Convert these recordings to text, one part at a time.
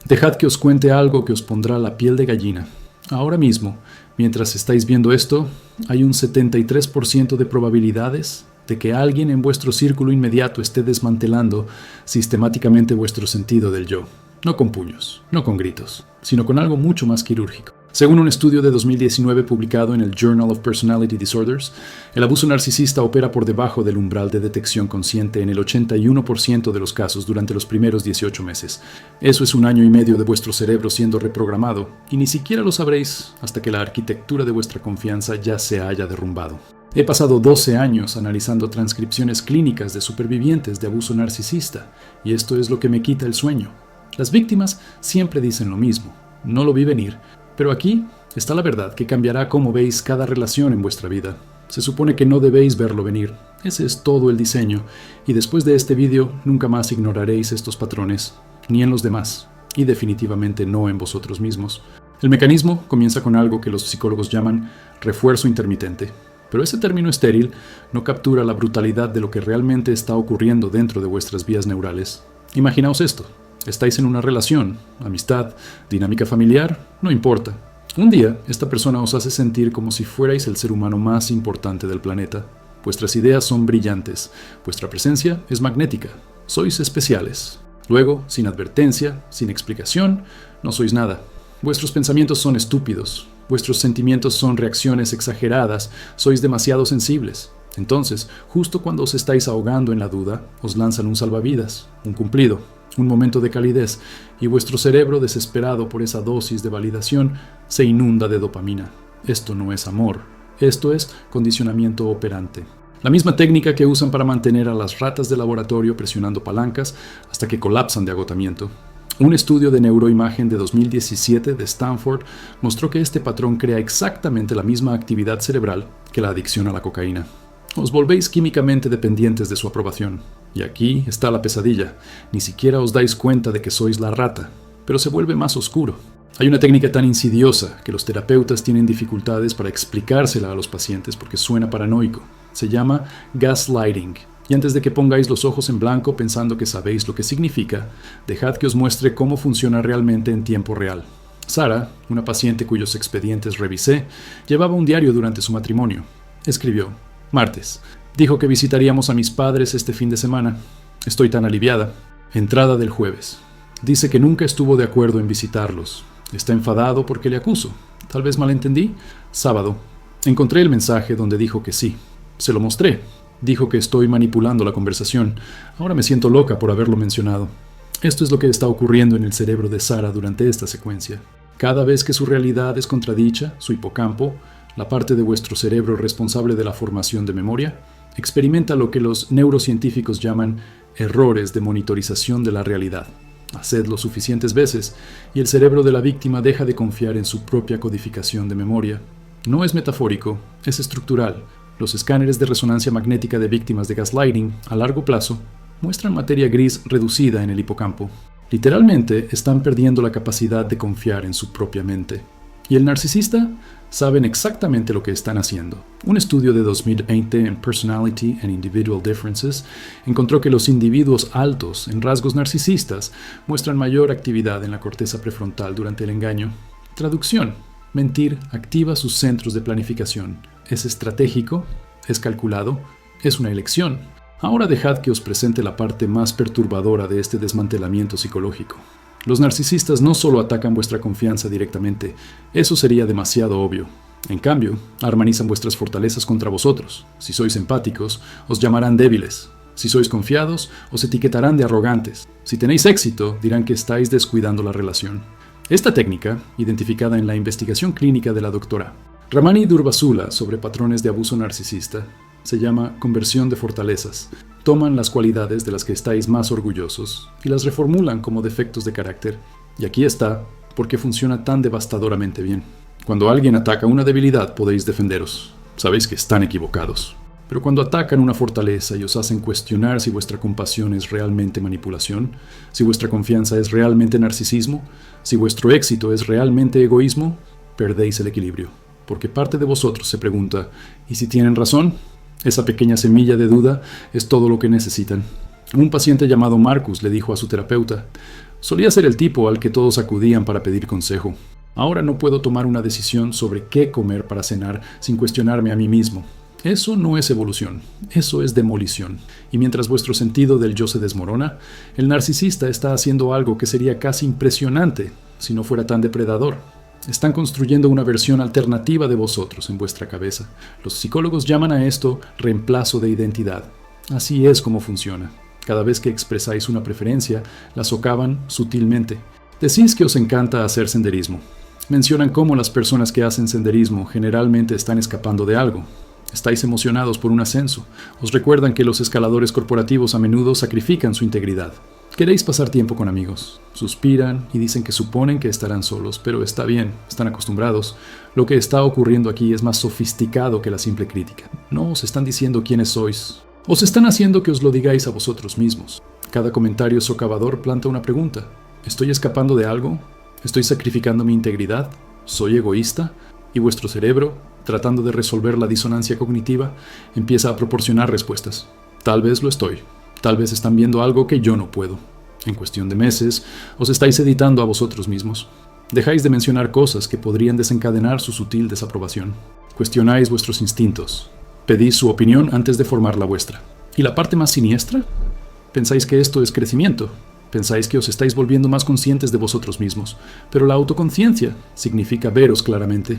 Dejad que os cuente algo que os pondrá la piel de gallina. Ahora mismo, mientras estáis viendo esto, hay un 73% de probabilidades de que alguien en vuestro círculo inmediato esté desmantelando sistemáticamente vuestro sentido del yo. No con puños, no con gritos, sino con algo mucho más quirúrgico. Según un estudio de 2019 publicado en el Journal of Personality Disorders, el abuso narcisista opera por debajo del umbral de detección consciente en el 81% de los casos durante los primeros 18 meses. Eso es 1 año y medio de vuestro cerebro siendo reprogramado, y ni siquiera lo sabréis hasta que la arquitectura de vuestra confianza ya se haya derrumbado. He pasado 12 años analizando transcripciones clínicas de supervivientes de abuso narcisista, y esto es lo que me quita el sueño. Las víctimas siempre dicen lo mismo, no lo vi venir. Pero aquí está la verdad que cambiará cómo veis cada relación en vuestra vida. Se supone que no debéis verlo venir. Ese es todo el diseño. Y después de este vídeo, nunca más ignoraréis estos patrones, ni en los demás, y definitivamente no en vosotros mismos. El mecanismo comienza con algo que los psicólogos llaman refuerzo intermitente. Pero ese término estéril no captura la brutalidad de lo que realmente está ocurriendo dentro de vuestras vías neurales. Imaginaos esto. Estáis en una relación, amistad, dinámica familiar, no importa. Un día, esta persona os hace sentir como si fuerais el ser humano más importante del planeta. Vuestras ideas son brillantes, vuestra presencia es magnética, sois especiales. Luego, sin advertencia, sin explicación, no sois nada. Vuestros pensamientos son estúpidos, vuestros sentimientos son reacciones exageradas, sois demasiado sensibles. Entonces, justo cuando os estáis ahogando en la duda, os lanzan un salvavidas, un cumplido, un momento de calidez, y vuestro cerebro, desesperado por esa dosis de validación, se inunda de dopamina. Esto no es amor, esto es condicionamiento operante. La misma técnica que usan para mantener a las ratas de laboratorio presionando palancas hasta que colapsan de agotamiento. Un estudio de neuroimagen de 2017 de Stanford mostró que este patrón crea exactamente la misma actividad cerebral que la adicción a la cocaína. Os volvéis químicamente dependientes de su aprobación. Y aquí está la pesadilla. Ni siquiera os dais cuenta de que sois la rata, pero se vuelve más oscuro. Hay una técnica tan insidiosa que los terapeutas tienen dificultades para explicársela a los pacientes porque suena paranoico. Se llama gaslighting. Y antes de que pongáis los ojos en blanco pensando que sabéis lo que significa, dejad que os muestre cómo funciona realmente en tiempo real. Sara, una paciente cuyos expedientes revisé, llevaba un diario durante su matrimonio. Escribió: martes. Dijo que visitaríamos a mis padres este fin de semana. Estoy tan aliviada. Entrada del jueves. Dice que nunca estuvo de acuerdo en visitarlos. Está enfadado porque le acuso. Tal vez malentendí. Sábado. Encontré el mensaje donde dijo que sí. Se lo mostré. Dijo que estoy manipulando la conversación. Ahora me siento loca por haberlo mencionado. Esto es lo que está ocurriendo en el cerebro de Sara durante esta secuencia. Cada vez que su realidad es contradicha, su hipocampo, la parte de vuestro cerebro responsable de la formación de memoria, experimenta lo que los neurocientíficos llaman errores de monitorización de la realidad. Hacedlo suficientes veces y el cerebro de la víctima deja de confiar en su propia codificación de memoria. No es metafórico, es estructural. Los escáneres de resonancia magnética de víctimas de gaslighting, a largo plazo, muestran materia gris reducida en el hipocampo. Literalmente están perdiendo la capacidad de confiar en su propia mente. Y el narcisista saben exactamente lo que están haciendo. Un estudio de 2020 en Personality and Individual Differences encontró que los individuos altos en rasgos narcisistas muestran mayor actividad en la corteza prefrontal durante el engaño. Traducción: mentir activa sus centros de planificación. Es estratégico, es calculado, es una elección. Ahora dejad que os presente la parte más perturbadora de este desmantelamiento psicológico. Los narcisistas no solo atacan vuestra confianza directamente, eso sería demasiado obvio. En cambio, armonizan vuestras fortalezas contra vosotros. Si sois empáticos, os llamarán débiles. Si sois confiados, os etiquetarán de arrogantes. Si tenéis éxito, dirán que estáis descuidando la relación. Esta técnica, identificada en la investigación clínica de la doctora Ramani Durvasula sobre patrones de abuso narcisista, se llama conversión de fortalezas. Toman las cualidades de las que estáis más orgullosos y las reformulan como defectos de carácter. Y aquí está por qué funciona tan devastadoramente bien. Cuando alguien ataca una debilidad podéis defenderos. Sabéis que están equivocados. Pero cuando atacan una fortaleza y os hacen cuestionar si vuestra compasión es realmente manipulación, si vuestra confianza es realmente narcisismo, si vuestro éxito es realmente egoísmo, perdéis el equilibrio. Porque parte de vosotros se pregunta: ¿y si tienen razón? Esa pequeña semilla de duda es todo lo que necesitan. Un paciente llamado Marcus le dijo a su terapeuta: Solía ser el tipo al que todos acudían para pedir consejo. Ahora no puedo tomar una decisión sobre qué comer para cenar sin cuestionarme a mí mismo. Eso no es evolución, eso es demolición. Y mientras vuestro sentido del yo se desmorona, el narcisista está haciendo algo que sería casi impresionante si no fuera tan depredador. Están construyendo una versión alternativa de vosotros en vuestra cabeza. Los psicólogos llaman a esto reemplazo de identidad. Así es como funciona. Cada vez que expresáis una preferencia, la socavan sutilmente. Decís que os encanta hacer senderismo. Mencionan cómo las personas que hacen senderismo generalmente están escapando de algo. Estáis emocionados por un ascenso. Os recuerdan que los escaladores corporativos a menudo sacrifican su integridad. Queréis pasar tiempo con amigos. Suspiran y dicen que suponen que estarán solos, pero está bien, están acostumbrados. Lo que está ocurriendo aquí es más sofisticado que la simple crítica. No os están diciendo quiénes sois. Os están haciendo que os lo digáis a vosotros mismos. Cada comentario socavador planta una pregunta. ¿Estoy escapando de algo? ¿Estoy sacrificando mi integridad? ¿Soy egoísta? Y vuestro cerebro, tratando de resolver la disonancia cognitiva, empieza a proporcionar respuestas. Tal vez lo estoy. Tal vez están viendo algo que yo no puedo. En cuestión de meses, os estáis editando a vosotros mismos. Dejáis de mencionar cosas que podrían desencadenar su sutil desaprobación. Cuestionáis vuestros instintos. Pedís su opinión antes de formar la vuestra. ¿Y la parte más siniestra? Pensáis que esto es crecimiento. Pensáis que os estáis volviendo más conscientes de vosotros mismos. Pero la autoconciencia significa veros claramente.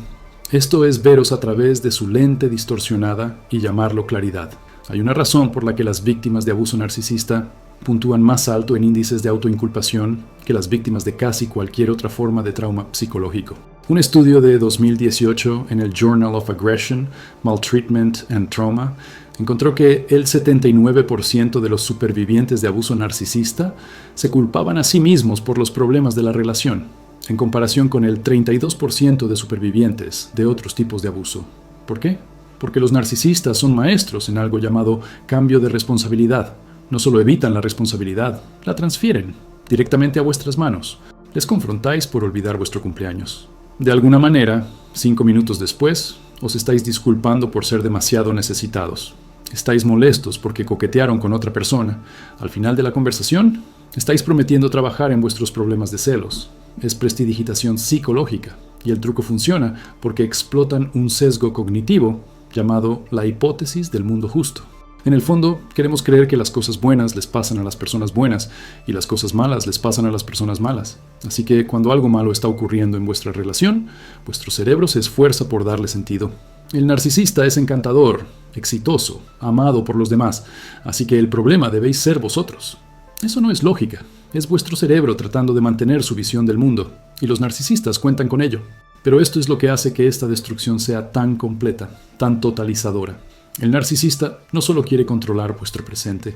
Esto es veros a través de su lente distorsionada y llamarlo claridad. Hay una razón por la que las víctimas de abuso narcisista puntúan más alto en índices de autoinculpación que las víctimas de casi cualquier otra forma de trauma psicológico. Un estudio de 2018 en el Journal of Aggression, Maltreatment and Trauma encontró que el 79% de los supervivientes de abuso narcisista se culpaban a sí mismos por los problemas de la relación, en comparación con el 32% de supervivientes de otros tipos de abuso. ¿Por qué? Porque los narcisistas son maestros en algo llamado cambio de responsabilidad. No solo evitan la responsabilidad, la transfieren directamente a vuestras manos. Les confrontáis por olvidar vuestro cumpleaños. De alguna manera, 5 minutos después, os estáis disculpando por ser demasiado necesitados. Estáis molestos porque coquetearon con otra persona. Al final de la conversación, estáis prometiendo trabajar en vuestros problemas de celos. Es prestidigitación psicológica, y el truco funciona porque explotan un sesgo cognitivo llamado la hipótesis del mundo justo. En el fondo, queremos creer que las cosas buenas les pasan a las personas buenas y las cosas malas les pasan a las personas malas. Así que cuando algo malo está ocurriendo en vuestra relación, vuestro cerebro se esfuerza por darle sentido. El narcisista es encantador, exitoso, amado por los demás, así que el problema debéis ser vosotros. Eso no es lógica, es vuestro cerebro tratando de mantener su visión del mundo, y los narcisistas cuentan con ello. Pero esto es lo que hace que esta destrucción sea tan completa, tan totalizadora. El narcisista no solo quiere controlar vuestro presente,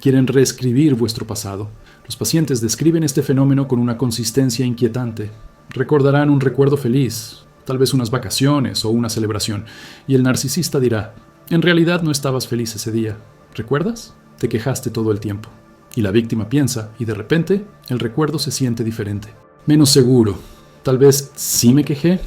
quieren reescribir vuestro pasado. Los pacientes describen este fenómeno con una consistencia inquietante. Recordarán un recuerdo feliz, tal vez unas vacaciones o una celebración, y el narcisista dirá, en realidad no estabas feliz ese día. ¿Recuerdas? Te quejaste todo el tiempo. Y la víctima piensa, y de repente, el recuerdo se siente diferente. Menos seguro. Tal vez sí me quejé.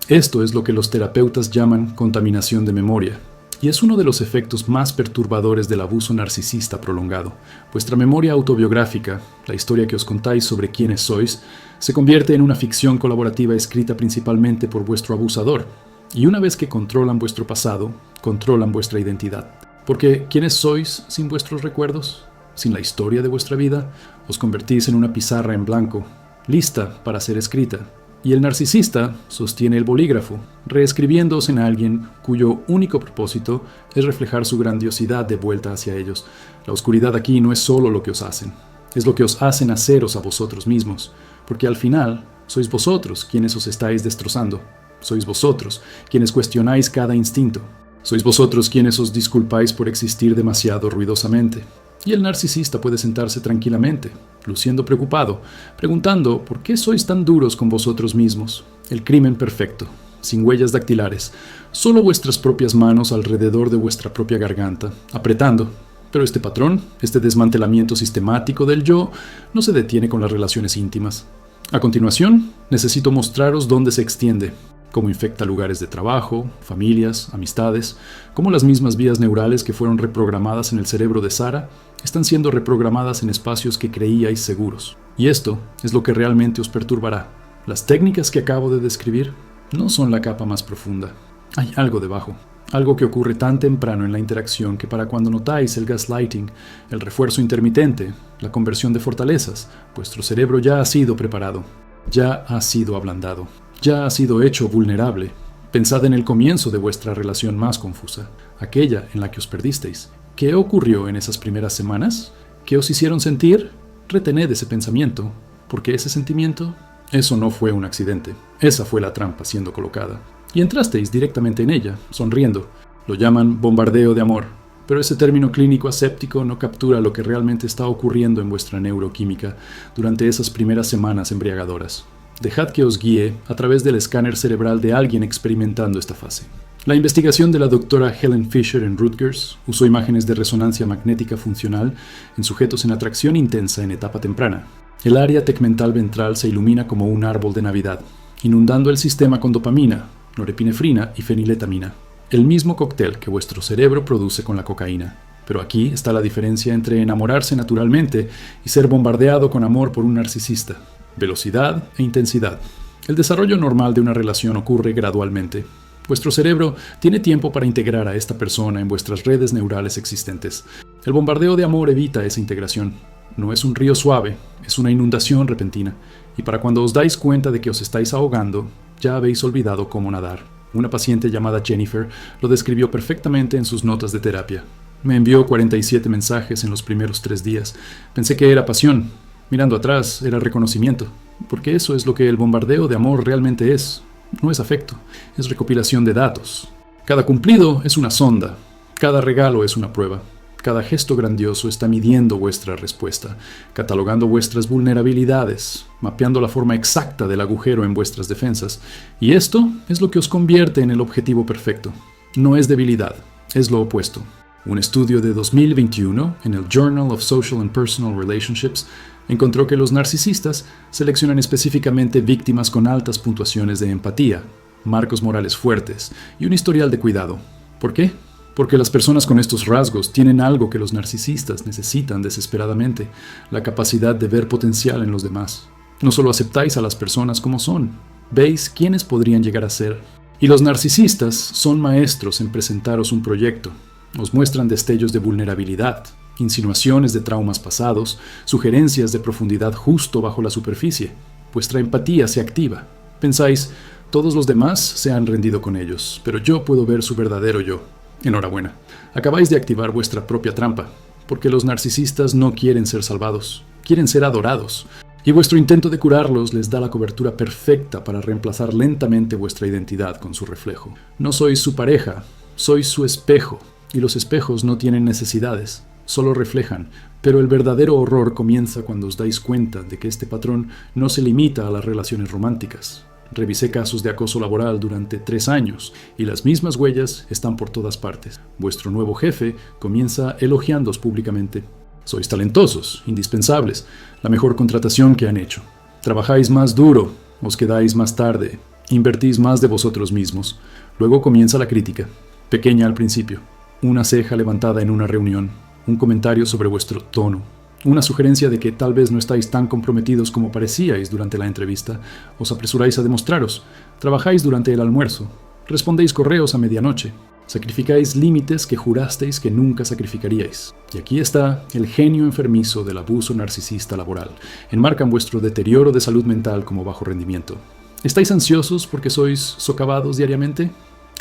Esto es lo que los terapeutas llaman contaminación de memoria. Y es uno de los efectos más perturbadores del abuso narcisista prolongado. Vuestra memoria autobiográfica, la historia que os contáis sobre quiénes sois, se convierte en una ficción colaborativa escrita principalmente por vuestro abusador. Y una vez que controlan vuestro pasado, controlan vuestra identidad. Porque ¿quiénes sois sin vuestros recuerdos? Sin la historia de vuestra vida, os convertís en una pizarra en blanco, lista para ser escrita. Y el narcisista sostiene el bolígrafo, reescribiéndose en alguien cuyo único propósito es reflejar su grandiosidad de vuelta hacia ellos. La oscuridad aquí no es solo lo que os hacen, es lo que os hacen haceros a vosotros mismos, porque al final sois vosotros quienes os estáis destrozando. Sois vosotros quienes cuestionáis cada instinto. Sois vosotros quienes os disculpáis por existir demasiado ruidosamente. Y el narcisista puede sentarse tranquilamente, luciendo preocupado, preguntando ¿por qué sois tan duros con vosotros mismos? El crimen perfecto, sin huellas dactilares, solo vuestras propias manos alrededor de vuestra propia garganta, apretando. Pero este patrón, este desmantelamiento sistemático del yo, no se detiene con las relaciones íntimas. A continuación, necesito mostraros dónde se extiende, cómo infecta lugares de trabajo, familias, amistades, cómo las mismas vías neurales que fueron reprogramadas en el cerebro de Sara están siendo reprogramadas en espacios que creíais seguros. Y esto es lo que realmente os perturbará. Las técnicas que acabo de describir no son la capa más profunda. Hay algo debajo. Algo que ocurre tan temprano en la interacción que para cuando notáis el gaslighting, el refuerzo intermitente, la conversión de fortalezas, vuestro cerebro ya ha sido preparado, ya ha sido ablandado, ya ha sido hecho vulnerable. Pensad en el comienzo de vuestra relación más confusa, aquella en la que os perdisteis. ¿Qué ocurrió en esas primeras semanas? ¿Qué os hicieron sentir? Retened ese pensamiento, porque ese sentimiento, eso no fue un accidente. Esa fue la trampa siendo colocada. Y entrasteis directamente en ella, sonriendo. Lo llaman bombardeo de amor, pero ese término clínico aséptico no captura lo que realmente está ocurriendo en vuestra neuroquímica durante esas primeras semanas embriagadoras. Dejad que os guíe a través del escáner cerebral de alguien experimentando esta fase. La investigación de la doctora Helen Fisher en Rutgers usó imágenes de resonancia magnética funcional en sujetos en atracción intensa en etapa temprana. El área tegmental ventral se ilumina como un árbol de Navidad, inundando el sistema con dopamina, norepinefrina y feniletamina, el mismo cóctel que vuestro cerebro produce con la cocaína. Pero aquí está la diferencia entre enamorarse naturalmente y ser bombardeado con amor por un narcisista. Velocidad e intensidad. El desarrollo normal de una relación ocurre gradualmente. Vuestro cerebro tiene tiempo para integrar a esta persona en vuestras redes neurales existentes. El bombardeo de amor evita esa integración. No es un río suave, es una inundación repentina. Y para cuando os dais cuenta de que os estáis ahogando, ya habéis olvidado cómo nadar. Una paciente llamada Jennifer lo describió perfectamente en sus notas de terapia. Me envió 47 mensajes en los primeros 3 días. Pensé que era pasión. Mirando atrás, era reconocimiento. Porque eso es lo que el bombardeo de amor realmente es. No es afecto, es recopilación de datos. Cada cumplido es una sonda. Cada regalo es una prueba. Cada gesto grandioso está midiendo vuestra respuesta, catalogando vuestras vulnerabilidades, mapeando la forma exacta del agujero en vuestras defensas. Y esto es lo que os convierte en el objetivo perfecto. No es debilidad, es lo opuesto. Un estudio de 2021 en el Journal of Social and Personal Relationships encontró que los narcisistas seleccionan específicamente víctimas con altas puntuaciones de empatía, marcos morales fuertes y un historial de cuidado. ¿Por qué? Porque las personas con estos rasgos tienen algo que los narcisistas necesitan desesperadamente, la capacidad de ver potencial en los demás. No solo aceptáis a las personas como son, veis quiénes podrían llegar a ser. Y los narcisistas son maestros en presentaros un proyecto. Os muestran destellos de vulnerabilidad, insinuaciones de traumas pasados, sugerencias de profundidad justo bajo la superficie. Vuestra empatía se activa. Pensáis, todos los demás se han rendido con ellos, pero yo puedo ver su verdadero yo. Enhorabuena. Acabáis de activar vuestra propia trampa, porque los narcisistas no quieren ser salvados, quieren ser adorados. Y vuestro intento de curarlos les da la cobertura perfecta para reemplazar lentamente vuestra identidad con su reflejo. No sois su pareja, sois su espejo, y los espejos no tienen necesidades, solo reflejan. Pero el verdadero horror comienza cuando os dais cuenta de que este patrón no se limita a las relaciones románticas. Revisé casos de acoso laboral durante 3 años y las mismas huellas están por todas partes. Vuestro nuevo jefe comienza elogiándoos públicamente. Sois talentosos, indispensables, la mejor contratación que han hecho. Trabajáis más duro, os quedáis más tarde, invertís más de vosotros mismos. Luego comienza la crítica, pequeña al principio. Una ceja levantada en una reunión, un comentario sobre vuestro tono. Una sugerencia de que tal vez no estáis tan comprometidos como parecíais durante la entrevista. Os apresuráis a demostraros. Trabajáis durante el almuerzo. Respondéis correos a medianoche. Sacrificáis límites que jurasteis que nunca sacrificaríais. Y aquí está el genio enfermizo del abuso narcisista laboral. Enmarcan vuestro deterioro de salud mental como bajo rendimiento. ¿Estáis ansiosos porque sois socavados diariamente?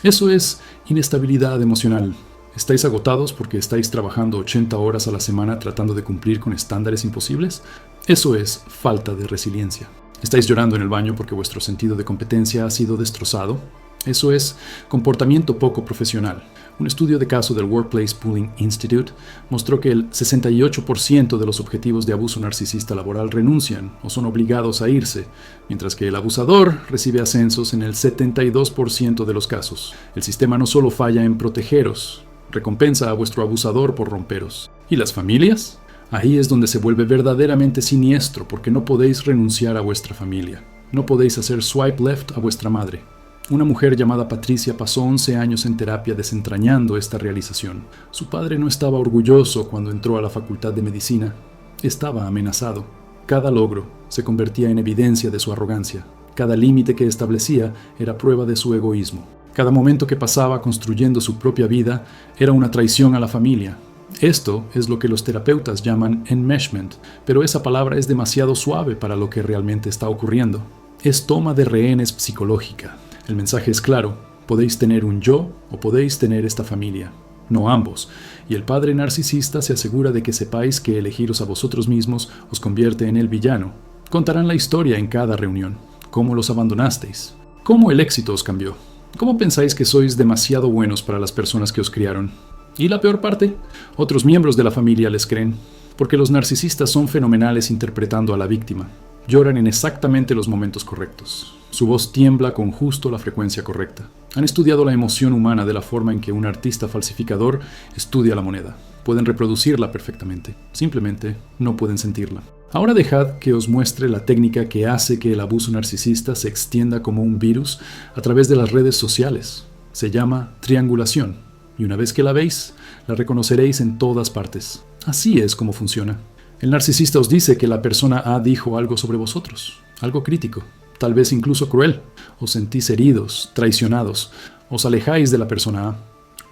Eso es inestabilidad emocional. ¿Estáis agotados porque estáis trabajando 80 horas a la semana tratando de cumplir con estándares imposibles? Eso es falta de resiliencia. ¿Estáis llorando en el baño porque vuestro sentido de competencia ha sido destrozado? Eso es comportamiento poco profesional. Un estudio de caso del Workplace Pooling Institute mostró que el 68% de los objetivos de abuso narcisista laboral renuncian o son obligados a irse, mientras que el abusador recibe ascensos en el 72% de los casos. El sistema no solo falla en protegeros, recompensa a vuestro abusador por romperos. ¿Y las familias? Ahí es donde se vuelve verdaderamente siniestro porque no podéis renunciar a vuestra familia. No podéis hacer swipe left a vuestra madre. Una mujer llamada Patricia pasó 11 años en terapia desentrañando esta realización. Su padre no estaba orgulloso cuando entró a la facultad de medicina. Estaba amenazado. Cada logro se convertía en evidencia de su arrogancia. Cada límite que establecía era prueba de su egoísmo. Cada momento que pasaba construyendo su propia vida era una traición a la familia. Esto es lo que los terapeutas llaman enmeshment, pero esa palabra es demasiado suave para lo que realmente está ocurriendo. Es toma de rehenes psicológica. El mensaje es claro: podéis tener un yo o podéis tener esta familia, no ambos. Y el padre narcisista se asegura de que sepáis que elegiros a vosotros mismos os convierte en el villano. Contarán la historia en cada reunión. ¿Cómo los abandonasteis? ¿Cómo el éxito os cambió? ¿Cómo pensáis que sois demasiado buenos para las personas que os criaron? Y la peor parte, otros miembros de la familia les creen, porque los narcisistas son fenomenales interpretando a la víctima. Lloran en exactamente los momentos correctos. Su voz tiembla con justo la frecuencia correcta. Han estudiado la emoción humana de la forma en que un artista falsificador estudia la moneda. Pueden reproducirla perfectamente, simplemente no pueden sentirla. Ahora dejad que os muestre la técnica que hace que el abuso narcisista se extienda como un virus a través de las redes sociales. Se llama triangulación, y una vez que la veis, la reconoceréis en todas partes. Así es como funciona. El narcisista os dice que la persona A dijo algo sobre vosotros, algo crítico, tal vez incluso cruel. Os sentís heridos, traicionados, os alejáis de la persona A.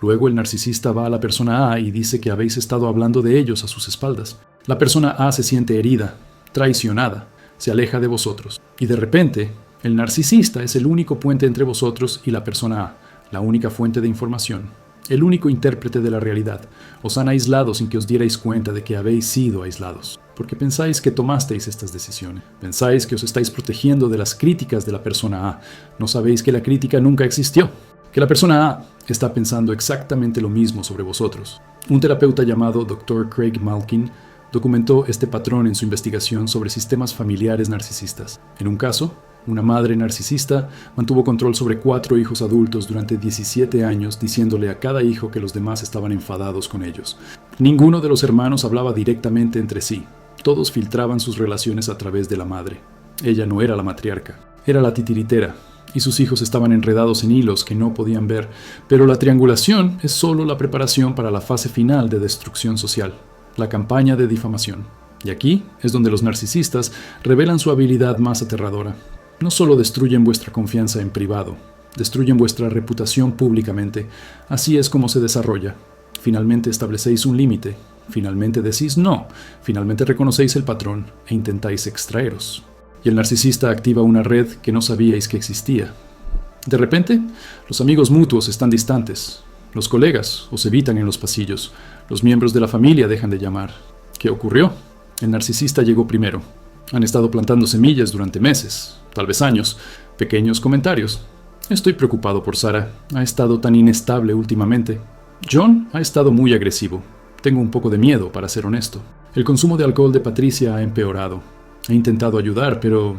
Luego el narcisista va a la persona A y dice que habéis estado hablando de ellos a sus espaldas. La persona A se siente herida, traicionada, se aleja de vosotros. Y de repente, el narcisista es el único puente entre vosotros y la persona A, la única fuente de información, el único intérprete de la realidad. Os han aislado sin que os dierais cuenta de que habéis sido aislados, porque pensáis que tomasteis estas decisiones. Pensáis que os estáis protegiendo de las críticas de la persona A. No sabéis que la crítica nunca existió, que la persona A está pensando exactamente lo mismo sobre vosotros. Un terapeuta llamado Dr. Craig Malkin documentó este patrón en su investigación sobre sistemas familiares narcisistas. En un caso, una madre narcisista mantuvo control sobre 4 hijos adultos durante 17 años, diciéndole a cada hijo que los demás estaban enfadados con ellos. Ninguno de los hermanos hablaba directamente entre sí. Todos filtraban sus relaciones a través de la madre. Ella no era la matriarca, era la titiritera, y sus hijos estaban enredados en hilos que no podían ver. Pero la triangulación es solo la preparación para la fase final de destrucción social, la campaña de difamación. Y aquí es donde los narcisistas revelan su habilidad más aterradora. No solo destruyen vuestra confianza en privado, destruyen vuestra reputación públicamente. Así es como se desarrolla. Finalmente establecéis un límite, finalmente decís no, finalmente reconocéis el patrón e intentáis extraeros. Y el narcisista activa una red que no sabíais que existía. De repente, los amigos mutuos están distantes. Los colegas os evitan en los pasillos. Los miembros de la familia dejan de llamar. ¿Qué ocurrió? El narcisista llegó primero. Han estado plantando semillas durante meses, tal vez años. Pequeños comentarios. Estoy preocupado por Sara. Ha estado tan inestable últimamente. John ha estado muy agresivo. Tengo un poco de miedo, para ser honesto. El consumo de alcohol de Patricia ha empeorado. He intentado ayudar, pero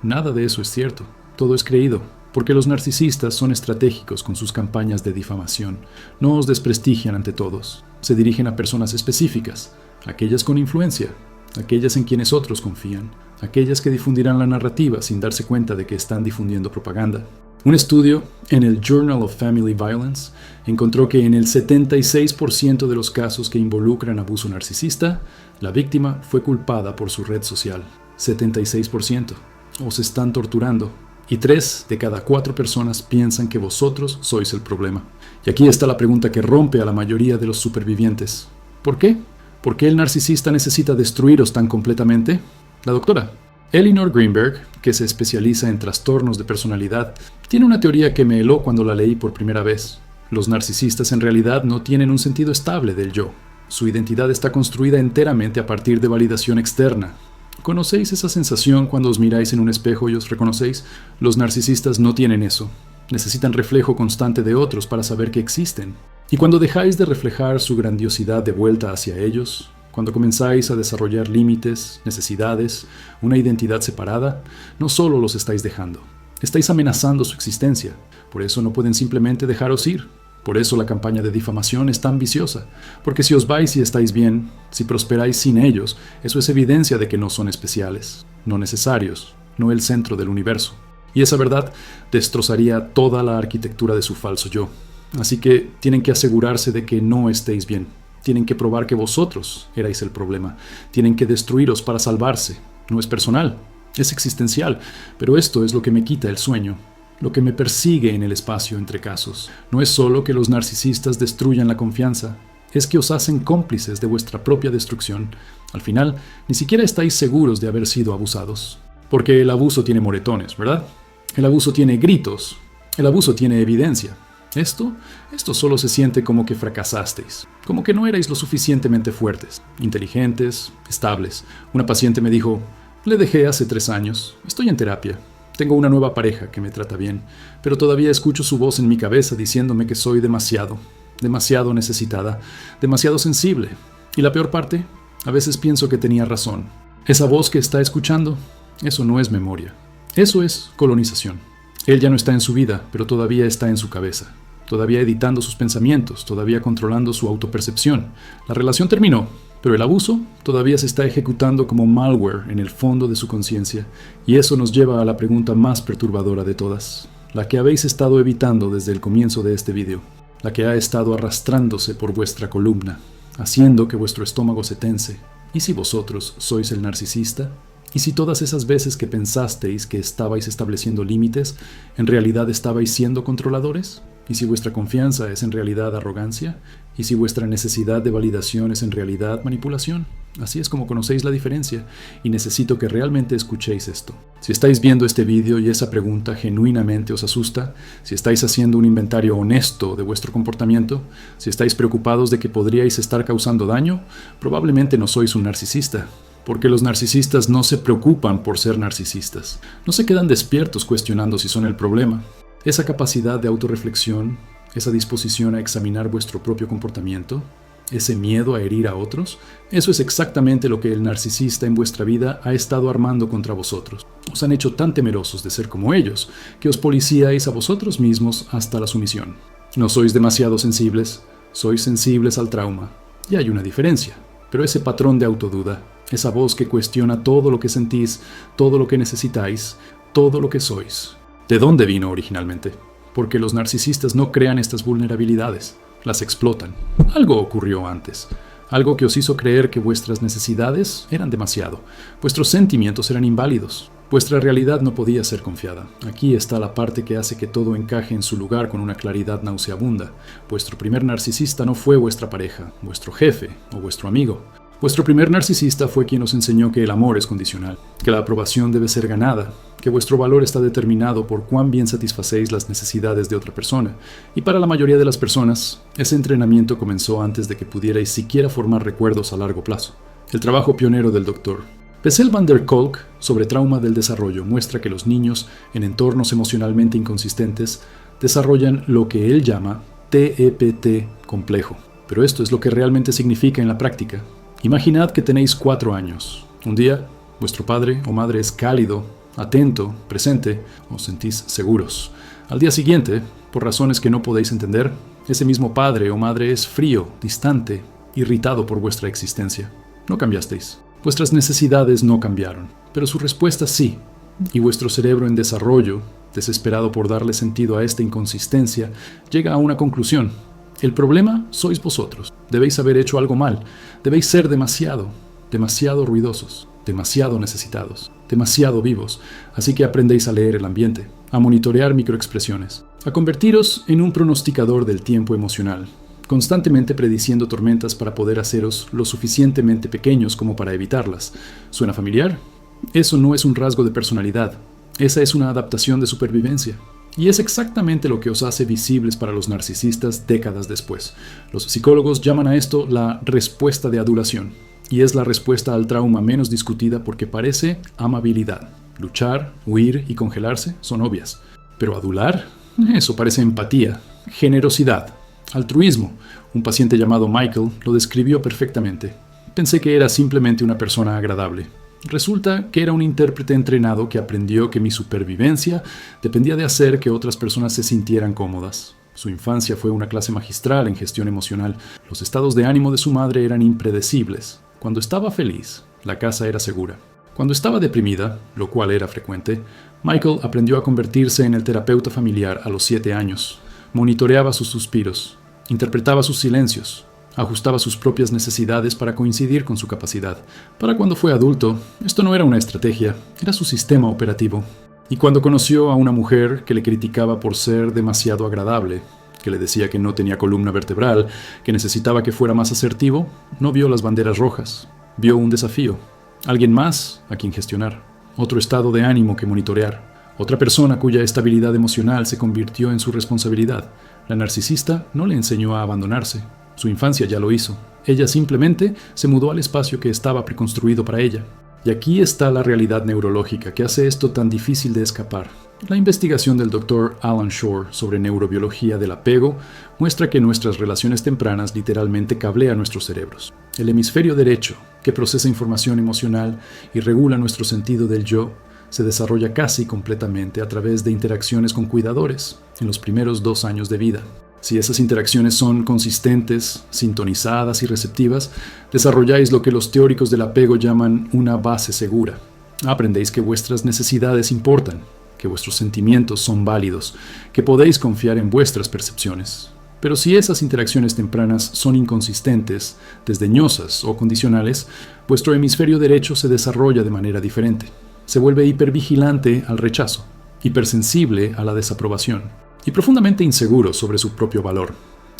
nada de eso es cierto. Todo es creído. Porque los narcisistas son estratégicos con sus campañas de difamación. No os desprestigian ante todos. Se dirigen a personas específicas, aquellas con influencia, aquellas en quienes otros confían, aquellas que difundirán la narrativa sin darse cuenta de que están difundiendo propaganda. Un estudio en el Journal of Family Violence encontró que en el 76% de los casos que involucran abuso narcisista, la víctima fue culpada por su red social. 76%. Os están torturando. Y 3 de cada 4 personas piensan que vosotros sois el problema. Y aquí está la pregunta que rompe a la mayoría de los supervivientes. ¿Por qué? ¿Por qué el narcisista necesita destruiros tan completamente? La doctora Eleanor Greenberg, que se especializa en trastornos de personalidad, tiene una teoría que me heló cuando la leí por primera vez. Los narcisistas en realidad no tienen un sentido estable del yo. Su identidad está construida enteramente a partir de validación externa. ¿Conocéis esa sensación cuando os miráis en un espejo y os reconocéis? Los narcisistas no tienen eso. Necesitan reflejo constante de otros para saber que existen. Y cuando dejáis de reflejar su grandiosidad de vuelta hacia ellos, cuando comenzáis a desarrollar límites, necesidades, una identidad separada, no solo los estáis dejando, estáis amenazando su existencia. Por eso no pueden simplemente dejaros ir. Por eso la campaña de difamación es tan viciosa, porque si os vais y estáis bien, si prosperáis sin ellos, eso es evidencia de que no son especiales, no necesarios, no el centro del universo. Y esa verdad destrozaría toda la arquitectura de su falso yo. Así que tienen que asegurarse de que no estéis bien. Tienen que probar que vosotros erais el problema. Tienen que destruiros para salvarse. No es personal, es existencial, pero esto es lo que me quita el sueño, lo que me persigue en el espacio entre casos. No es solo que los narcisistas destruyan la confianza, es que os hacen cómplices de vuestra propia destrucción. Al final, ni siquiera estáis seguros de haber sido abusados. Porque el abuso tiene moretones, ¿verdad? El abuso tiene gritos, el abuso tiene evidencia. Esto solo se siente como que fracasasteis, como que no erais lo suficientemente fuertes, inteligentes, estables. Una paciente me dijo: le dejé hace 3 años, estoy en terapia, tengo una nueva pareja que me trata bien, pero todavía escucho su voz en mi cabeza diciéndome que soy demasiado necesitada, demasiado sensible. Y la peor parte, a veces pienso que tenía razón. Esa voz que está escuchando, eso no es memoria, eso es colonización. Él ya no está en su vida, pero todavía está en su cabeza, todavía editando sus pensamientos, todavía controlando su autopercepción. La relación terminó, pero el abuso todavía se está ejecutando como malware en el fondo de su conciencia, y eso nos lleva a la pregunta más perturbadora de todas, la que habéis estado evitando desde el comienzo de este video, la que ha estado arrastrándose por vuestra columna, haciendo que vuestro estómago se tense. ¿Y si vosotros sois el narcisista? ¿Y si todas esas veces que pensasteis que estabais estableciendo límites, en realidad estabais siendo controladores? ¿Y si vuestra confianza es en realidad arrogancia? ¿Y si vuestra necesidad de validación es en realidad manipulación? Así es como conocéis la diferencia, y necesito que realmente escuchéis esto. Si estáis viendo este vídeo y esa pregunta genuinamente os asusta, si estáis haciendo un inventario honesto de vuestro comportamiento, si estáis preocupados de que podríais estar causando daño, probablemente no sois un narcisista. Porque los narcisistas no se preocupan por ser narcisistas. No se quedan despiertos cuestionando si son el problema. Esa capacidad de autorreflexión, esa disposición a examinar vuestro propio comportamiento, ese miedo a herir a otros, eso es exactamente lo que el narcisista en vuestra vida ha estado armando contra vosotros. Os han hecho tan temerosos de ser como ellos, que os policíais a vosotros mismos hasta la sumisión. No sois demasiado sensibles, sois sensibles al trauma. Y hay una diferencia, pero ese patrón de autoduda, esa voz que cuestiona todo lo que sentís, todo lo que necesitáis, todo lo que sois. ¿De dónde vino originalmente? Porque los narcisistas no crean estas vulnerabilidades, las explotan. Algo ocurrió antes, algo que os hizo creer que vuestras necesidades eran demasiado, vuestros sentimientos eran inválidos, vuestra realidad no podía ser confiada. Aquí está la parte que hace que todo encaje en su lugar con una claridad nauseabunda. Vuestro primer narcisista no fue vuestra pareja, vuestro jefe o vuestro amigo. Vuestro primer narcisista fue quien os enseñó que el amor es condicional, que la aprobación debe ser ganada, que vuestro valor está determinado por cuán bien satisfacéis las necesidades de otra persona. Y para la mayoría de las personas, ese entrenamiento comenzó antes de que pudierais siquiera formar recuerdos a largo plazo. El trabajo pionero del Dr. Bessel van der Kolk sobre trauma del desarrollo muestra que los niños en entornos emocionalmente inconsistentes desarrollan lo que él llama TEPT complejo. Pero esto es lo que realmente significa en la práctica. Imaginad que tenéis 4 años. Un día, vuestro padre o madre es cálido, atento, presente, os sentís seguros. Al día siguiente, por razones que no podéis entender, ese mismo padre o madre es frío, distante, irritado por vuestra existencia. No cambiasteis. Vuestras necesidades no cambiaron, pero su respuesta sí. Y vuestro cerebro en desarrollo, desesperado por darle sentido a esta inconsistencia, llega a una conclusión. El problema sois vosotros. Debéis haber hecho algo mal. Debéis ser demasiado ruidosos, demasiado necesitados, demasiado vivos. Así que aprendéis a leer el ambiente, a monitorear microexpresiones, a convertiros en un pronosticador del tiempo emocional, constantemente prediciendo tormentas para poder haceros lo suficientemente pequeños como para evitarlas. ¿Suena familiar? Eso no es un rasgo de personalidad. Esa es una adaptación de supervivencia. Y es exactamente lo que os hace visibles para los narcisistas décadas después. Los psicólogos llaman a esto la respuesta de adulación. Y es la respuesta al trauma menos discutida porque parece amabilidad. Luchar, huir y congelarse son obvias. Pero adular, eso parece empatía, generosidad, altruismo. Un paciente llamado Michael lo describió perfectamente. Pensé que era simplemente una persona agradable. Resulta que era un intérprete entrenado que aprendió que mi supervivencia dependía de hacer que otras personas se sintieran cómodas. Su infancia fue una clase magistral en gestión emocional. Los estados de ánimo de su madre eran impredecibles. Cuando estaba feliz, la casa era segura. Cuando estaba deprimida, lo cual era frecuente, Michael aprendió a convertirse en el terapeuta familiar a los 7 años. Monitoreaba sus suspiros, interpretaba sus silencios, Ajustaba sus propias necesidades para coincidir con su capacidad. Para cuando fue adulto, esto no era una estrategia, era su sistema operativo. Y cuando conoció a una mujer que le criticaba por ser demasiado agradable, que le decía que no tenía columna vertebral, que necesitaba que fuera más asertivo, no vio las banderas rojas. Vio un desafío, alguien más a quien gestionar, otro estado de ánimo que monitorear, otra persona cuya estabilidad emocional se convirtió en su responsabilidad. La narcisista no le enseñó a abandonarse. Su infancia ya lo hizo. Ella simplemente se mudó al espacio que estaba preconstruido para ella. Y aquí está la realidad neurológica que hace esto tan difícil de escapar. La investigación del Dr. Alan Shore sobre neurobiología del apego muestra que nuestras relaciones tempranas literalmente cablean nuestros cerebros. El hemisferio derecho, que procesa información emocional y regula nuestro sentido del yo, se desarrolla casi completamente a través de interacciones con cuidadores en los primeros 2 años de vida. Si esas interacciones son consistentes, sintonizadas y receptivas, desarrolláis lo que los teóricos del apego llaman una base segura. Aprendéis que vuestras necesidades importan, que vuestros sentimientos son válidos, que podéis confiar en vuestras percepciones. Pero si esas interacciones tempranas son inconsistentes, desdeñosas o condicionales, vuestro hemisferio derecho se desarrolla de manera diferente. Se vuelve hipervigilante al rechazo, hipersensible a la desaprobación y profundamente inseguro sobre su propio valor.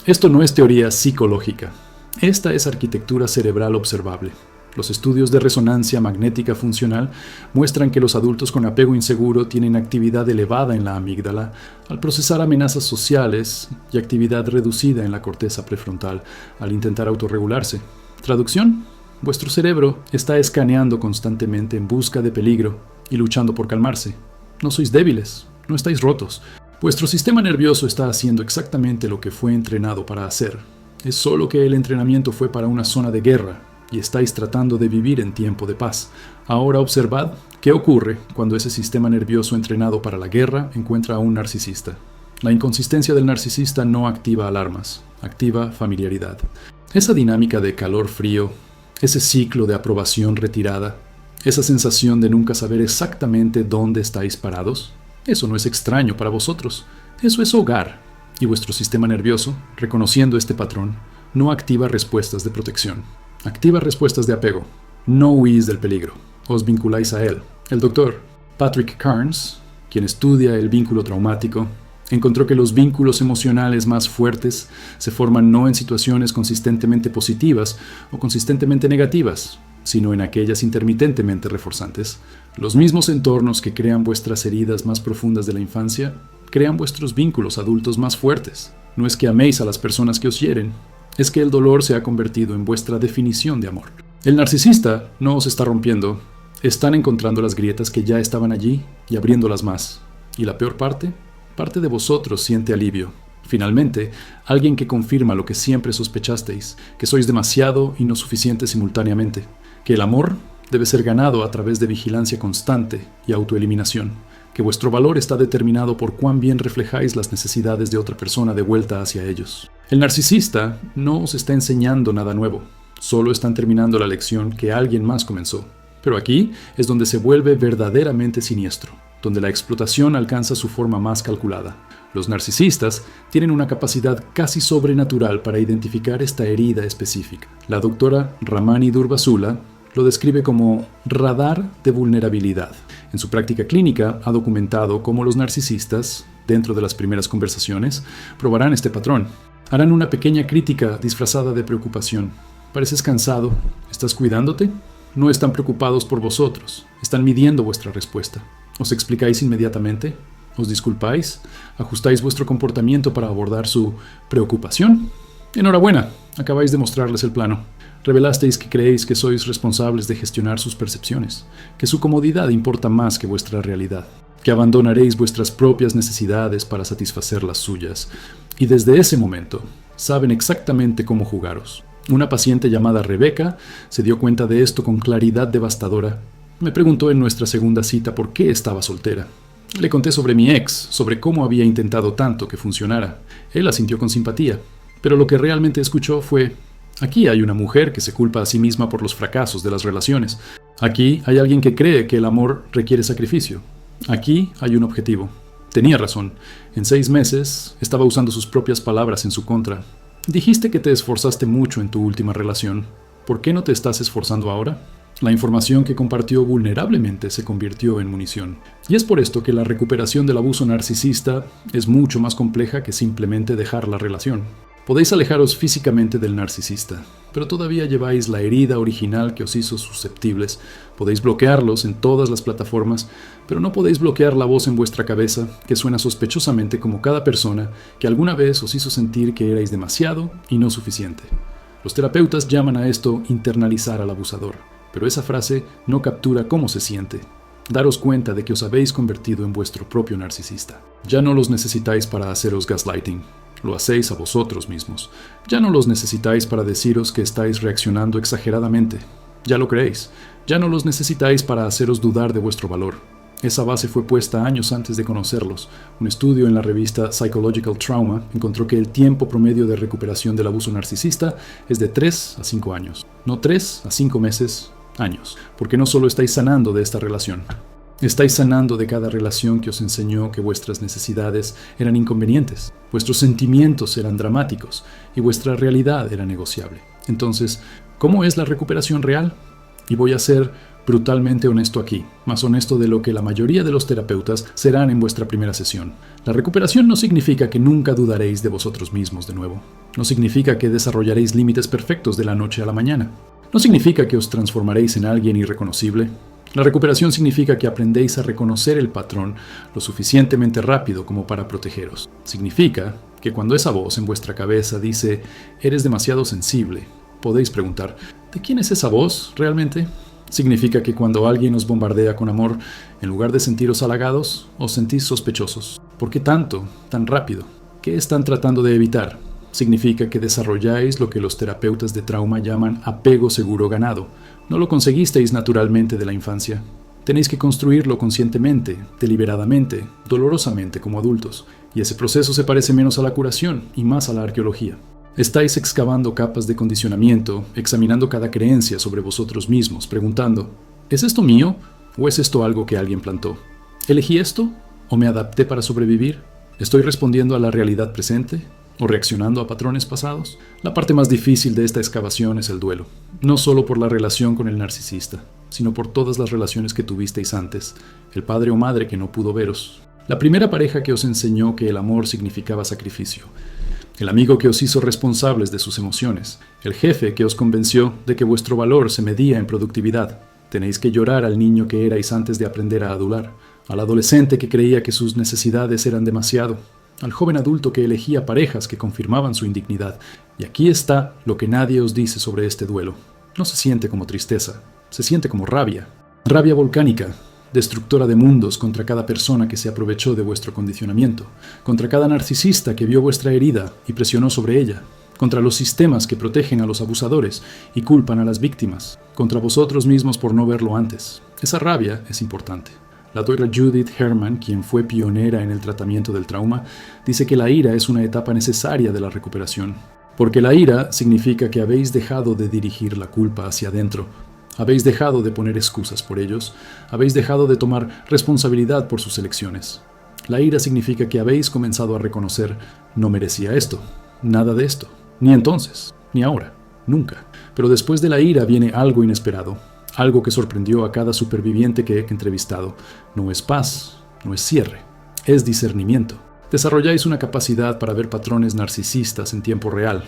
Esto no es teoría psicológica. Esta es arquitectura cerebral observable. Los estudios de resonancia magnética funcional muestran que los adultos con apego inseguro tienen actividad elevada en la amígdala al procesar amenazas sociales y actividad reducida en la corteza prefrontal al intentar autorregularse. Traducción: vuestro cerebro está escaneando constantemente en busca de peligro y luchando por calmarse. No sois débiles, no estáis rotos. Vuestro sistema nervioso está haciendo exactamente lo que fue entrenado para hacer. Es solo que el entrenamiento fue para una zona de guerra y estáis tratando de vivir en tiempo de paz. Ahora observad qué ocurre cuando ese sistema nervioso entrenado para la guerra encuentra a un narcisista. La inconsistencia del narcisista no activa alarmas, activa familiaridad. Esa dinámica de calor-frío, ese ciclo de aprobación retirada, esa sensación de nunca saber exactamente dónde estáis parados, eso no es extraño para vosotros, eso es hogar. Y vuestro sistema nervioso, reconociendo este patrón, no activa respuestas de protección, activa respuestas de apego. No huís del peligro, os vinculáis a él. El doctor Patrick Carnes, quien estudia el vínculo traumático, encontró que los vínculos emocionales más fuertes se forman no en situaciones consistentemente positivas o consistentemente negativas, sino en aquellas intermitentemente reforzantes. Los mismos entornos que crean vuestras heridas más profundas de la infancia crean vuestros vínculos adultos más fuertes. No es que améis a las personas que os hieren, es que el dolor se ha convertido en vuestra definición de amor. El narcisista no os está rompiendo, están encontrando las grietas que ya estaban allí y abriéndolas más. Y la peor parte de vosotros siente alivio. Finalmente, alguien que confirma lo que siempre sospechasteis, que sois demasiado y no suficiente simultáneamente, que el amor debe ser ganado a través de vigilancia constante y autoeliminación, que vuestro valor está determinado por cuán bien reflejáis las necesidades de otra persona de vuelta hacia ellos. El narcisista no os está enseñando nada nuevo, solo están terminando la lección que alguien más comenzó. Pero aquí es donde se vuelve verdaderamente siniestro, donde la explotación alcanza su forma más calculada. Los narcisistas tienen una capacidad casi sobrenatural para identificar esta herida específica. La doctora Ramani Durvasula lo describe como radar de vulnerabilidad. En su práctica clínica ha documentado cómo los narcisistas, dentro de las primeras conversaciones, probarán este patrón. Harán una pequeña crítica disfrazada de preocupación. ¿Pareces cansado? ¿Estás cuidándote? No están preocupados por vosotros. Están midiendo vuestra respuesta. ¿Os explicáis inmediatamente? ¿Os disculpáis? ¿Ajustáis vuestro comportamiento para abordar su preocupación? Enhorabuena, acabáis de mostrarles el plano. Revelasteis que creéis que sois responsables de gestionar sus percepciones, que su comodidad importa más que vuestra realidad, que abandonaréis vuestras propias necesidades para satisfacer las suyas, y desde ese momento saben exactamente cómo jugaros. Una paciente llamada Rebeca se dio cuenta de esto con claridad devastadora. Me preguntó en nuestra segunda cita por qué estaba soltera. Le conté sobre mi ex, sobre cómo había intentado tanto que funcionara. Él asintió con simpatía, pero lo que realmente escuchó fue: aquí hay una mujer que se culpa a sí misma por los fracasos de las relaciones. Aquí hay alguien que cree que el amor requiere sacrificio. Aquí hay un objetivo. Tenía razón. En 6 meses estaba usando sus propias palabras en su contra. Dijiste que te esforzaste mucho en tu última relación. ¿Por qué no te estás esforzando ahora? La información que compartió vulnerablemente se convirtió en munición. Y es por esto que la recuperación del abuso narcisista es mucho más compleja que simplemente dejar la relación. Podéis alejaros físicamente del narcisista, pero todavía lleváis la herida original que os hizo susceptibles. Podéis bloquearlos en todas las plataformas, pero no podéis bloquear la voz en vuestra cabeza que suena sospechosamente como cada persona que alguna vez os hizo sentir que erais demasiado y no suficiente. Los terapeutas llaman a esto internalizar al abusador, pero esa frase no captura cómo se siente. Daros cuenta de que os habéis convertido en vuestro propio narcisista. Ya no los necesitáis para haceros gaslighting. Lo hacéis a vosotros mismos. Ya no los necesitáis para deciros que estáis reaccionando exageradamente. Ya lo creéis. Ya no los necesitáis para haceros dudar de vuestro valor. Esa base fue puesta años antes de conocerlos. Un estudio en la revista Psychological Trauma encontró que el tiempo promedio de recuperación del abuso narcisista es de 3 a 5 años. No 3 a 5 meses, años. Porque no solo estáis sanando de esta relación. Estáis sanando de cada relación que os enseñó que vuestras necesidades eran inconvenientes, vuestros sentimientos eran dramáticos y vuestra realidad era negociable. Entonces, ¿cómo es la recuperación real? Y voy a ser brutalmente honesto aquí, más honesto de lo que la mayoría de los terapeutas serán en vuestra primera sesión. La recuperación no significa que nunca dudaréis de vosotros mismos de nuevo. No significa que desarrollaréis límites perfectos de la noche a la mañana. No significa que os transformaréis en alguien irreconocible. La recuperación significa que aprendéis a reconocer el patrón lo suficientemente rápido como para protegeros. Significa que cuando esa voz en vuestra cabeza dice «eres demasiado sensible», podéis preguntar ¿de quién es esa voz realmente? Significa que cuando alguien os bombardea con amor, en lugar de sentiros halagados, os sentís sospechosos. ¿Por qué tanto? ¿Tan rápido? ¿Qué están tratando de evitar? Significa que desarrolláis lo que los terapeutas de trauma llaman apego seguro ganado. No lo conseguisteis naturalmente de la infancia. Tenéis que construirlo conscientemente, deliberadamente, dolorosamente como adultos. Y ese proceso se parece menos a la curación y más a la arqueología. Estáis excavando capas de condicionamiento, examinando cada creencia sobre vosotros mismos, preguntando, ¿es esto mío o es esto algo que alguien plantó? ¿Elegí esto o me adapté para sobrevivir? ¿Estoy respondiendo a la realidad presente o reaccionando a patrones pasados? La parte más difícil de esta excavación es el duelo, no solo por la relación con el narcisista, sino por todas las relaciones que tuvisteis antes, el padre o madre que no pudo veros, la primera pareja que os enseñó que el amor significaba sacrificio, el amigo que os hizo responsables de sus emociones, el jefe que os convenció de que vuestro valor se medía en productividad. Tenéis que llorar al niño que erais antes de aprender a adular, al adolescente que creía que sus necesidades eran demasiado, al joven adulto que elegía parejas que confirmaban su indignidad. Y aquí está lo que nadie os dice sobre este duelo. No se siente como tristeza, se siente como rabia. Rabia volcánica, destructora de mundos contra cada persona que se aprovechó de vuestro condicionamiento, contra cada narcisista que vio vuestra herida y presionó sobre ella, contra los sistemas que protegen a los abusadores y culpan a las víctimas, contra vosotros mismos por no verlo antes. Esa rabia es importante. La doctora Judith Herman, quien fue pionera en el tratamiento del trauma, dice que la ira es una etapa necesaria de la recuperación, porque la ira significa que habéis dejado de dirigir la culpa hacia adentro, habéis dejado de poner excusas por ellos, habéis dejado de tomar responsabilidad por sus elecciones. La ira significa que habéis comenzado a reconocer, no merecía esto, nada de esto, ni entonces, ni ahora, nunca. Pero después de la ira viene algo inesperado, algo que sorprendió a cada superviviente que he entrevistado. No es paz, no es cierre, es discernimiento. Desarrolláis una capacidad para ver patrones narcisistas en tiempo real.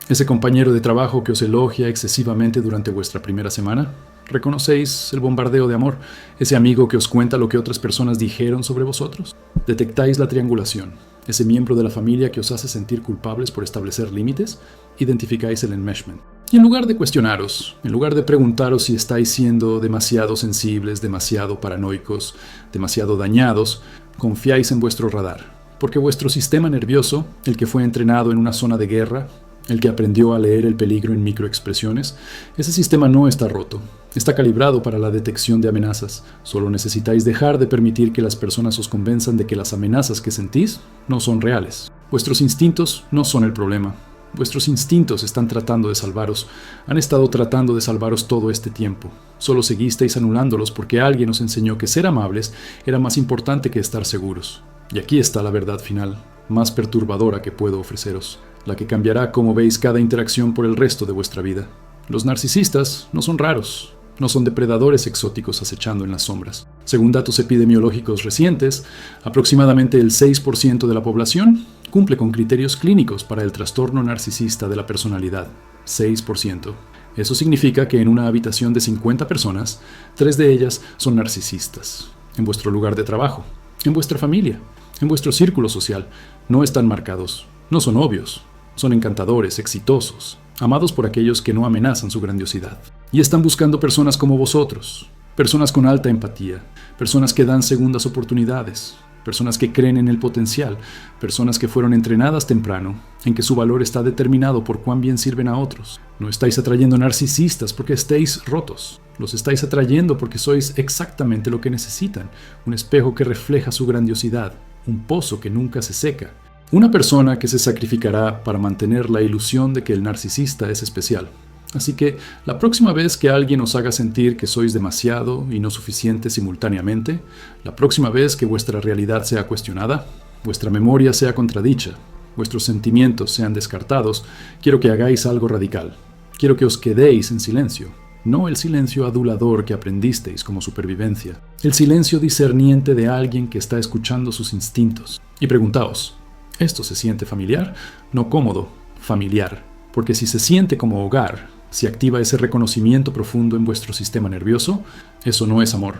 Ese compañero de trabajo que os elogia excesivamente durante vuestra primera semana. ¿Reconocéis el bombardeo de amor? ¿Ese amigo que os cuenta lo que otras personas dijeron sobre vosotros? ¿Detectáis la triangulación? ¿Ese miembro de la familia que os hace sentir culpables por establecer límites? Identificáis el enmeshment. Y en lugar de cuestionaros, en lugar de preguntaros si estáis siendo demasiado sensibles, demasiado paranoicos, demasiado dañados, confiáis en vuestro radar. Porque vuestro sistema nervioso, el que fue entrenado en una zona de guerra, el que aprendió a leer el peligro en microexpresiones, ese sistema no está roto. Está calibrado para la detección de amenazas. Solo necesitáis dejar de permitir que las personas os convenzan de que las amenazas que sentís no son reales. Vuestros instintos no son el problema. Vuestros instintos están tratando de salvaros. Han estado tratando de salvaros todo este tiempo. Solo seguisteis anulándolos porque alguien os enseñó que ser amables era más importante que estar seguros. Y aquí está la verdad final, más perturbadora que puedo ofreceros. la que cambiará cómo veis cada interacción por el resto de vuestra vida. Los narcisistas no son raros, no son depredadores exóticos acechando en las sombras. Según datos epidemiológicos recientes, aproximadamente el 6% de la población cumple con criterios clínicos para el trastorno narcisista de la personalidad. 6%. Eso significa que en una habitación de 50 personas, 3 de ellas son narcisistas. En vuestro lugar de trabajo, en vuestra familia, en vuestro círculo social, no están marcados, no son obvios, son encantadores, exitosos, amados por aquellos que no amenazan su grandiosidad. Y están buscando personas como vosotros, personas con alta empatía, personas que dan segundas oportunidades, personas que creen en el potencial, personas que fueron entrenadas temprano, en que su valor está determinado por cuán bien sirven a otros. No estáis atrayendo narcisistas porque estéis rotos, los estáis atrayendo porque sois exactamente lo que necesitan, un espejo que refleja su grandiosidad, un pozo que nunca se seca. Una persona que se sacrificará para mantener la ilusión de que el narcisista es especial. Así que, la próxima vez que alguien os haga sentir que sois demasiado y no suficiente simultáneamente, la próxima vez que vuestra realidad sea cuestionada, vuestra memoria sea contradicha, vuestros sentimientos sean descartados, quiero que hagáis algo radical. Quiero que os quedéis en silencio. No el silencio adulador que aprendisteis como supervivencia. El silencio discerniente de alguien que está escuchando sus instintos. Y preguntaos, ¿esto se siente familiar? No cómodo, familiar. Porque si se siente como hogar, si activa ese reconocimiento profundo en vuestro sistema nervioso, eso no es amor.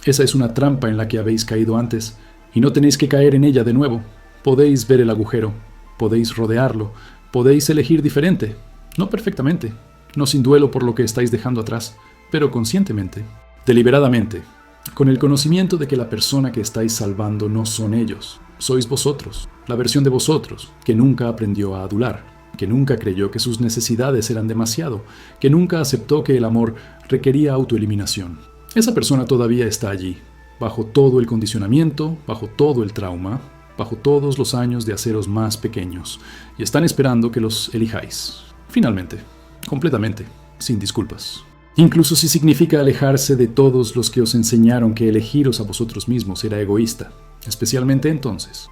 Esa es una trampa en la que habéis caído antes, y no tenéis que caer en ella de nuevo. Podéis ver el agujero, podéis rodearlo, podéis elegir diferente, no perfectamente, no sin duelo por lo que estáis dejando atrás, pero conscientemente, deliberadamente, con el conocimiento de que la persona que estáis salvando no son ellos, sois vosotros, la versión de vosotros que nunca aprendió a adular, que nunca creyó que sus necesidades eran demasiado, que nunca aceptó que el amor requería autoeliminación. Esa persona todavía está allí, bajo todo el condicionamiento, bajo todo el trauma, bajo todos los años de haceros más pequeños, y están esperando que los elijáis. Finalmente, completamente, sin disculpas. Incluso si significa alejarse de todos los que os enseñaron que elegiros a vosotros mismos era egoísta, especialmente entonces.